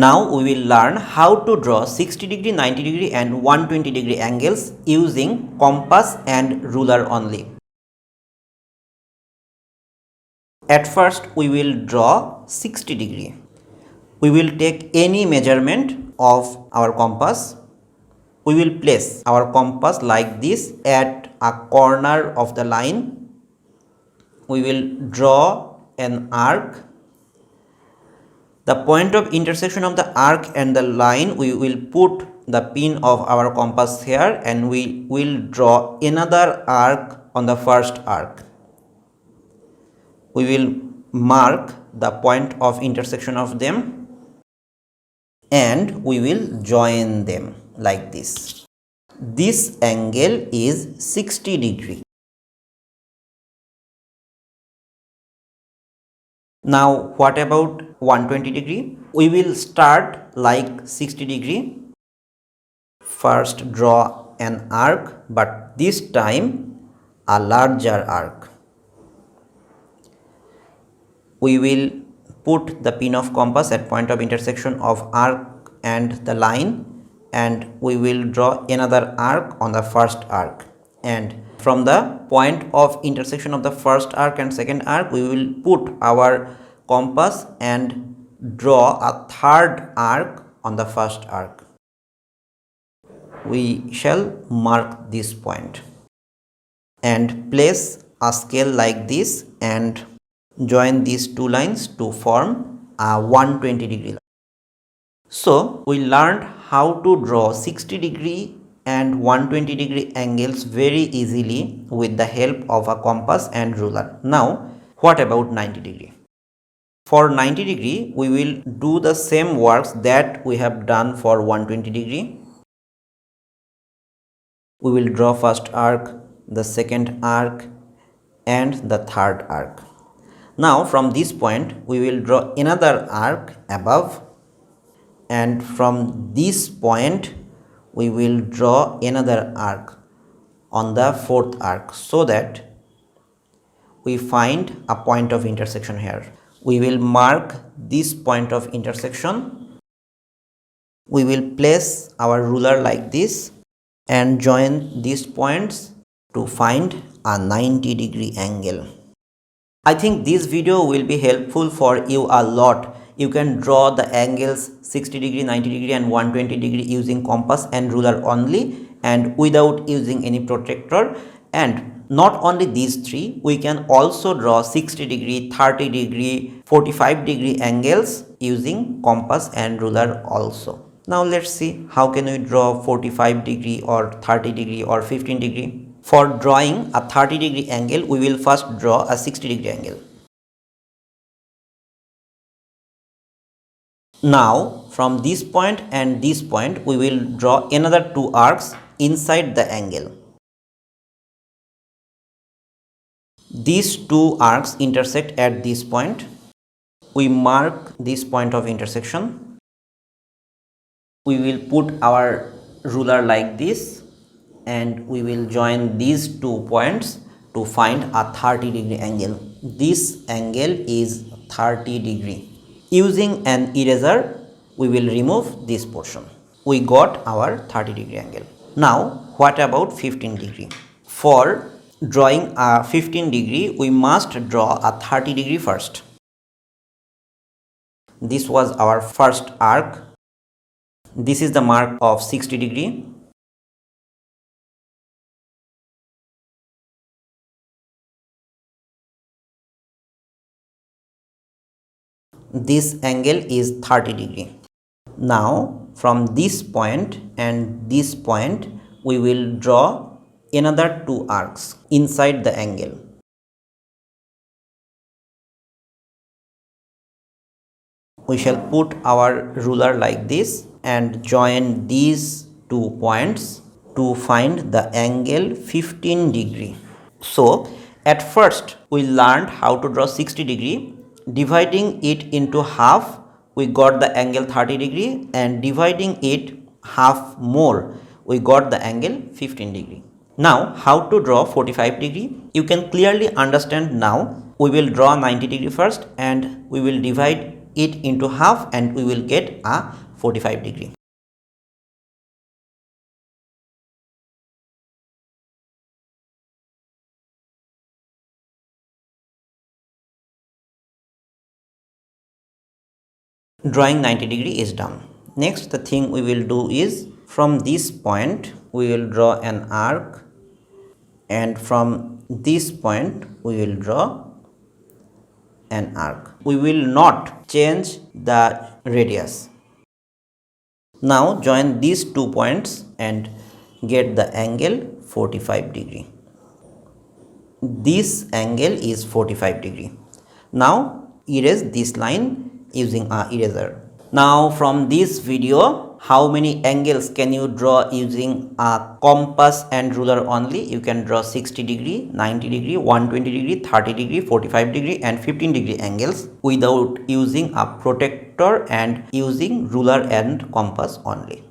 Now we will learn how to draw 60 degree, 90 degree and 120 degree angles using compass and ruler only. At first we will draw 60 degree. We will take any measurement of our compass. We will place our compass like this at a corner of the line. We will draw an arc. The point of intersection of the arc and the line, we will put the pin of our compass here and we will draw another arc on the first arc. We will mark the point of intersection of them and we will join them like this. This angle is 60 degree. Now what about 120 degree? We will start like 60 degree. First draw an arc, but this time a larger arc. We will put the pin of compass at point of intersection of arc and the line and we will draw another arc on the first arc, and from the point of intersection of the first arc and second arc we will put our compass and draw a third arc on the first arc. We shall mark this point and place a scale like this and join these two lines to form a 120 degree line. So we learned how to draw 60 degree and 120 degree angles very easily with the help of a compass and ruler. Now what about 90 degree? For 90 degree we will do the same works that we have done for 120 degree. We will draw first arc, the second arc and the third arc. Now from this point we will draw another arc above, and from this point we will draw another arc on the fourth arc so that we find a point of intersection here. We will mark this point of intersection. We will place our ruler like this and join these points to find a 90 degree angle. I think this video will be helpful for you a lot. You can draw the angles 60 degree, 90 degree and 120 degree using compass and ruler only and without using any protractor. And not only these three, we can also draw 60 degree, 30 degree, 45 degree angles using compass and ruler also. Now let's see how can we draw 45 degree or 30 degree or 15 degree. For drawing a 30 degree angle, we will first draw a 60 degree angle. Now from this point and this point, we will draw another two arcs inside the angle. These two arcs intersect at this point. We mark this point of intersection. We will put our ruler like this and we will join these 2 points to find a 30 degree angle. This angle is 30 degree. Using an eraser, we will remove this portion. We got our 30 degree angle. Now what about 15 degree? For drawing a 15 degree, we must draw a 30 degree first. This was our first arc. This is the mark of 60 degree. This angle is 30 degree. Now from this point and this point, we will draw another 2 arcs inside the angle. We shall put our ruler like this and join these 2 points to find the angle 15 degree. So at first we learned how to draw 60 degree. Dividing it into half, we got the angle 30 degree, and dividing it half more, we got the angle 15 degree. Now how to draw 45 degree? You can clearly understand now. We will draw 90 degree first and we will divide it into half and we will get a 45 degree. Drawing 90 degree is done. Next, the thing we will do is from this point we will draw an arc, and from this point we will draw an arc. We will not change the radius. Now join these 2 points and get the angle 45 degree. This angle is 45 degree. Now erase this line using a eraser. Now from this video, how many angles can you draw using a compass and ruler only? You can draw 60 degree, 90 degree, 120 degree, 30 degree, 45 degree and 15 degree angles without using a protractor and using ruler and compass only.